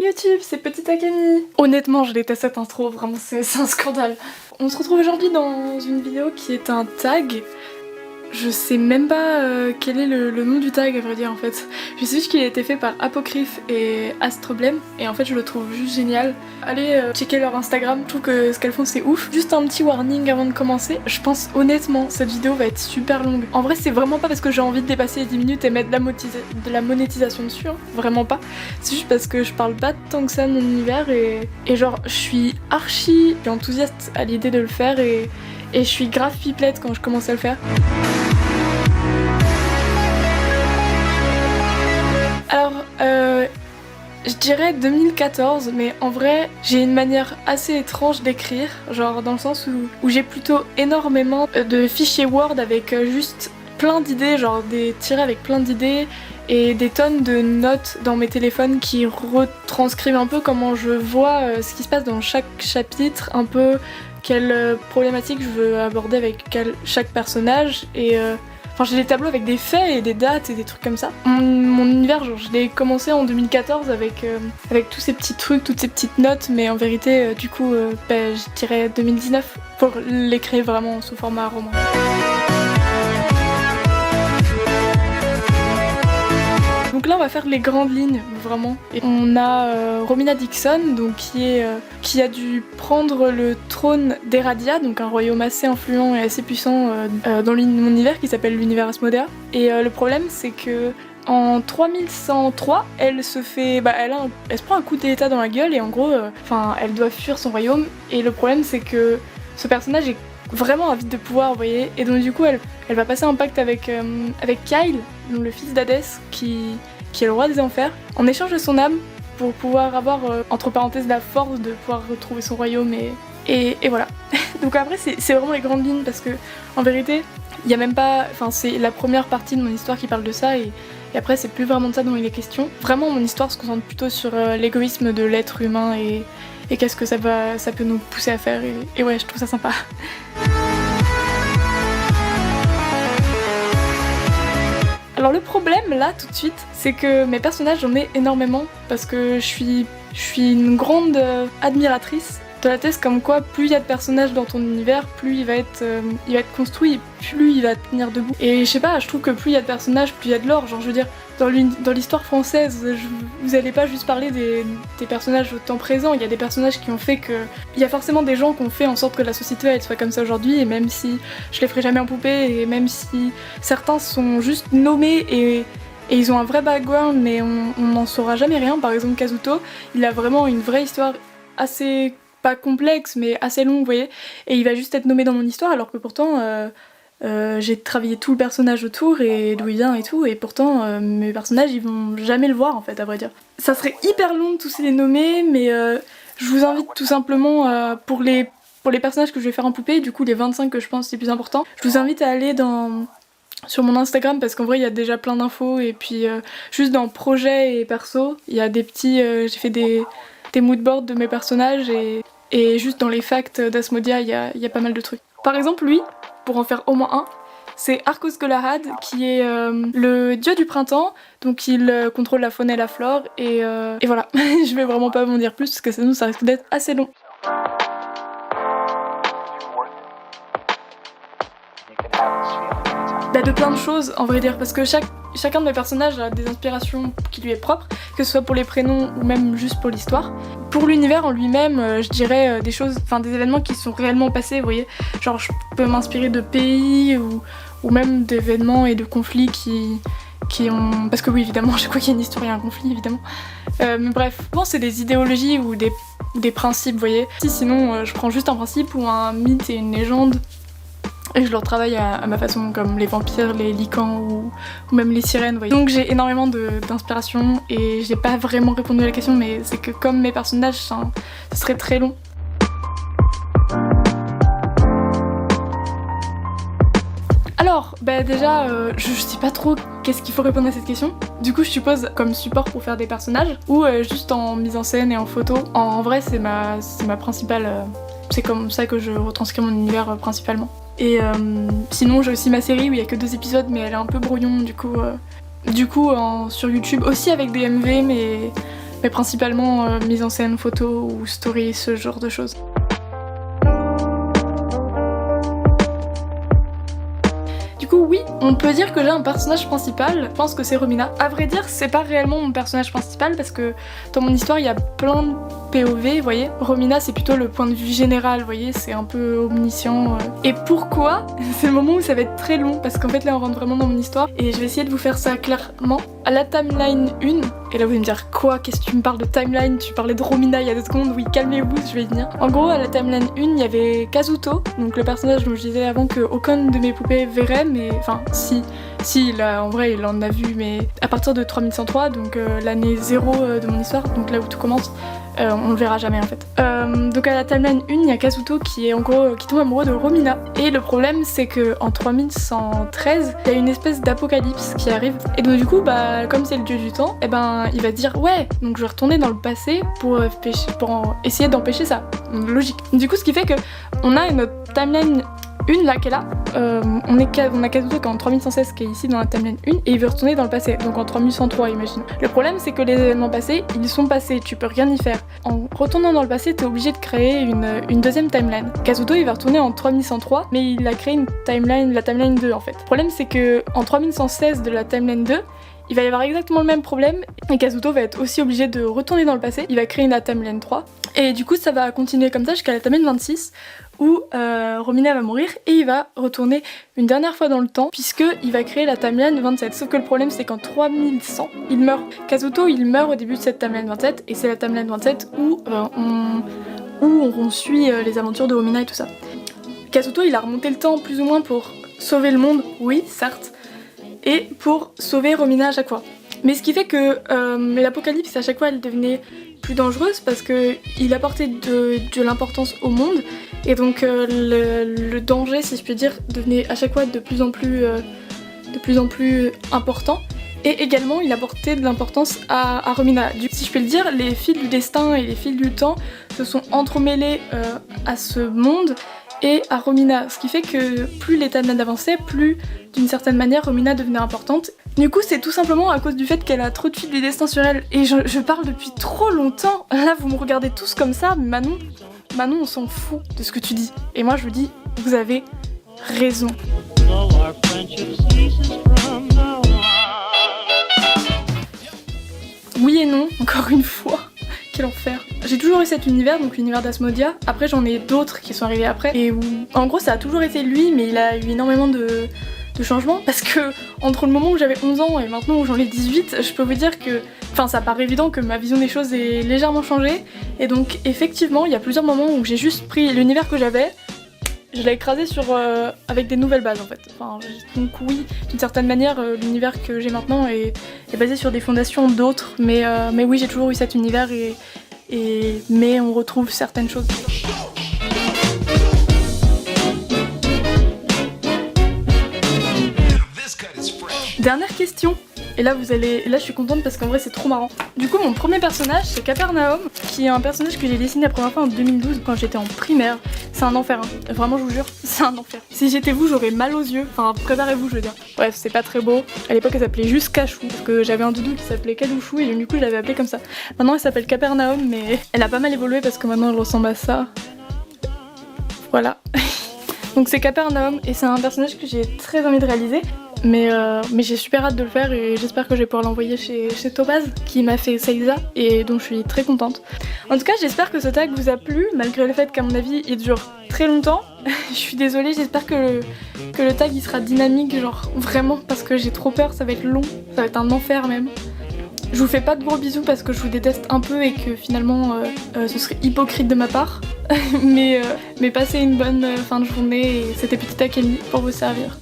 YouTube, c'est Petite Akemi. Honnêtement, je déteste cette intro, vraiment c'est un scandale. On se retrouve aujourd'hui dans une vidéo qui est un tag. Je sais même pas quel est le nom du tag à vrai dire en fait. Je sais juste qu'il a été fait par Apocryphe et Astroblème et en fait je le trouve juste génial. Allez checker leur Instagram, je trouve que ce qu'elles font c'est ouf. Juste un petit warning avant de commencer, je pense honnêtement cette vidéo va être super longue. En vrai c'est vraiment pas parce que j'ai envie de dépasser les 10 minutes et mettre de la monétisation dessus, hein. Vraiment pas. C'est juste parce que je parle pas tant que ça de mon univers et genre je suis archi enthousiaste à l'idée de le faire et je suis grave pipelette quand je commence à le faire. Alors, je dirais 2014, mais en vrai, j'ai une manière assez étrange d'écrire, genre dans le sens où j'ai plutôt énormément de fichiers Word avec juste plein d'idées, genre des tirets avec plein d'idées et des tonnes de notes dans mes téléphones qui retranscrivent un peu comment je vois ce qui se passe dans chaque chapitre, un peu quelle problématique je veux aborder avec chaque personnage et enfin j'ai des tableaux avec des faits et des dates et des trucs comme ça. Mon univers, genre, je l'ai commencé en 2014 avec tous ces petits trucs, toutes ces petites notes, mais en vérité du coup je dirais 2019 pour l'écrire vraiment sous format roman. Donc là on va faire les grandes lignes vraiment. Et on a Romina Dixon donc qui a dû prendre le trône d'Eradia, donc un royaume assez influent et assez puissant dans mon univers qui s'appelle l'univers Asmodea. Et le problème c'est que en 3103, elle se prend un coup d'état dans la gueule et en gros, elle doit fuir son royaume. Et le problème c'est que ce personnage est vraiment avide de pouvoir, vous voyez, et donc du coup elle va passer un pacte avec Kyle, donc le fils d'Hadès, qui est le roi des enfers, en échange de son âme pour pouvoir avoir entre parenthèses la force de pouvoir retrouver son royaume et voilà. Donc après c'est vraiment les grandes lignes parce que en vérité il y a même pas, c'est la première partie de mon histoire qui parle de ça et après c'est plus vraiment de ça dont il est question. Vraiment mon histoire se concentre plutôt sur l'égoïsme de l'être humain et qu'est-ce que ça peut nous pousser à faire et ouais je trouve ça sympa. Alors le problème là tout de suite c'est que mes personnages j'en ai énormément parce que je suis une grande admiratrice de la thèse comme quoi plus il y a de personnages dans ton univers plus il va être construit, plus il va tenir debout. Et je sais pas, je trouve que plus il y a de personnages plus il y a de l'or, genre je veux dire dans l'histoire française vous allez pas juste parler des personnages au temps présent, il y a des personnages qui ont fait que il y a forcément des gens qui ont fait en sorte que la société elle soit comme ça aujourd'hui et même si je les ferai jamais en poupée et même si certains sont juste nommés et ils ont un vrai background mais on n'en saura jamais rien. Par exemple Kazuto, il a vraiment une vraie histoire assez pas complexe mais assez longue, vous voyez, et il va juste être nommé dans mon histoire alors que pourtant j'ai travaillé tout le personnage autour et d'où il vient et tout, et pourtant mes personnages ils vont jamais le voir en fait à vrai dire. Ça serait hyper long de tous les nommer mais je vous invite tout simplement pour les personnages que je vais faire en poupée, du coup les 25 que je pense c'est plus important, je vous invite à aller sur mon Instagram parce qu'en vrai il y a déjà plein d'infos et puis juste dans projet et perso il y a des petits j'ai fait des moodboards de mes personnages et juste dans les facts d'Asmodea il y a pas mal de trucs. Par exemple lui, pour en faire au moins un, c'est Arcos Galahad qui est le dieu du printemps, donc il contrôle la faune et la flore et voilà. Je vais vraiment pas m'en dire plus parce que sinon ça risque d'être assez long. De plein de choses en vrai dire parce que chacun de mes personnages a des inspirations qui lui est propre, que ce soit pour les prénoms ou même juste pour l'histoire. Pour l'univers en lui-même, je dirais des événements qui sont réellement passés, vous voyez, genre je peux m'inspirer de pays ou même d'événements et de conflits qui ont... Parce que oui évidemment, je crois qu'il y a une histoire et un conflit évidemment. Mais bref, souvent c'est des idéologies ou des principes, vous voyez. Sinon je prends juste un principe ou un mythe et une légende et je le retravaille à ma façon, comme les vampires, les lycans ou même les sirènes, vous voyez. Donc j'ai énormément d'inspiration et j'ai pas vraiment répondu à la question, mais c'est que comme mes personnages, ce serait très long. Alors, déjà, je sais pas trop qu'est-ce qu'il faut répondre à cette question. Du coup, je suppose comme support pour faire des personnages ou juste en mise en scène et en photo. En vrai, c'est ma principale... c'est comme ça que je retranscris mon univers principalement. Et sinon j'ai aussi ma série où il y a que 2 épisodes mais elle est un peu brouillon du coup sur YouTube aussi avec des MV mais principalement mise en scène, photo ou story, ce genre de choses. Du coup oui, on peut dire que j'ai un personnage principal, je pense que c'est Romina. À vrai dire, c'est pas réellement mon personnage principal parce que dans mon histoire il y a plein de POV, vous voyez. Romina c'est plutôt le point de vue général, vous voyez, c'est un peu omniscient. Et pourquoi? C'est le moment où ça va être très long parce qu'en fait là on rentre vraiment dans mon histoire et je vais essayer de vous faire ça clairement. À la timeline 1, et là vous allez me dire quoi? Qu'est-ce que tu me parles de timeline? Tu parlais de Romina il y a 2 secondes, oui calmez-vous, je vais y venir. En gros à la timeline 1 il y avait Kazuto, donc le personnage dont je disais avant que aucune de mes poupées verrait, mais enfin si là en vrai il en a vu, mais à partir de 3103, donc l'année 0 de mon histoire, donc là où tout commence, on le verra jamais en fait. Donc à la timeline 1 il y a Kazuto qui est en gros qui tombe amoureux de Romina, et le problème c'est que en 3113 il y a une espèce d'apocalypse qui arrive, et donc du coup bah comme c'est le dieu du temps, et ben il va dire ouais donc je vais retourner dans le passé pour essayer d'empêcher ça. Logique. Du coup ce qui fait que on a notre timeline 1 là qui est là, on a Kazuto qui est en 3116 qui est ici dans la timeline 1 et il veut retourner dans le passé, donc en 3103 imagine. Le problème c'est que les événements passés, ils sont passés, tu peux rien y faire. En retournant dans le passé, t'es obligé de créer une deuxième timeline. Kazuto il va retourner en 3103 mais il a créé une timeline, la timeline 2 en fait. Le problème c'est que en 3116 de la timeline 2, il va y avoir exactement le même problème et Kazuto va être aussi obligé de retourner dans le passé, il va créer une timeline 3 et du coup ça va continuer comme ça jusqu'à la timeline 26 où Romina va mourir et il va retourner une dernière fois dans le temps puisqu'il va créer la timeline 27. Sauf que le problème c'est qu'en 3100 il meurt. Kazuto il meurt au début de cette timeline 27 et c'est la timeline 27 où on suit les aventures de Romina et tout ça. Kazuto il a remonté le temps plus ou moins pour sauver le monde, oui certes, et pour sauver Romina à chaque fois. Mais ce qui fait que l'apocalypse à chaque fois elle devenait plus dangereuse parce qu'il apportait de l'importance au monde et donc le danger si je puis dire devenait à chaque fois de plus en plus important, et également il apportait de l'importance à Romina. Si je peux le dire, les fils du destin et les fils du temps se sont entremêlés à ce monde et à Romina, ce qui fait que plus les timelines avançaient, plus d'une certaine manière Romina devenait importante. Du coup c'est tout simplement à cause du fait qu'elle a trop de fils du destin sur elle, et je parle depuis trop longtemps, là vous me regardez tous comme ça, mais Manon on s'en fout de ce que tu dis, et moi je vous dis, vous avez raison. Oui et non, encore une fois. Quel enfer. J'ai toujours eu cet univers, donc l'univers d'Asmodia. Après j'en ai d'autres qui sont arrivés après, et où en gros ça a toujours été lui, mais il a eu énormément de changements, parce que entre le moment où j'avais 11 ans et maintenant où j'en ai 18, je peux vous dire que, enfin ça paraît évident que ma vision des choses est légèrement changée, et donc effectivement il y a plusieurs moments où j'ai juste pris l'univers que j'avais, je l'ai écrasé avec des nouvelles bases en fait. Enfin, donc oui, d'une certaine manière, l'univers que j'ai maintenant est basé sur des fondations d'autres, mais oui j'ai toujours eu cet univers mais on retrouve certaines choses. Dernière question, et là je suis contente parce qu'en vrai c'est trop marrant. Du coup mon premier personnage c'est Capernaum, qui est un personnage que j'ai dessiné la première fois en 2012 quand j'étais en primaire. C'est un enfer, hein. Vraiment je vous jure, c'est un enfer. Si j'étais vous j'aurais mal aux yeux, enfin préparez-vous je veux dire. Bref c'est pas très beau, à l'époque elle s'appelait juste Cachou, parce que j'avais un doudou qui s'appelait Cadouchou et du coup je l'avais appelé comme ça. Maintenant elle s'appelle Capernaum, mais elle a pas mal évolué parce que maintenant elle ressemble à ça. Voilà. Donc c'est Capernaum et c'est un personnage que j'ai très envie de réaliser. Mais j'ai super hâte de le faire et j'espère que je vais pouvoir l'envoyer chez Topaz qui m'a fait Seiza et dont je suis très contente. En tout cas j'espère que ce tag vous a plu, malgré le fait qu'à mon avis il dure très longtemps. Je suis désolée, j'espère que le tag il sera dynamique, genre vraiment, parce que j'ai trop peur, ça va être long, ça va être un enfer même. Je vous fais pas de gros bisous parce que je vous déteste un peu et que finalement ce serait hypocrite de ma part. mais passez une bonne fin de journée et c'était Petite Akemi pour vous servir.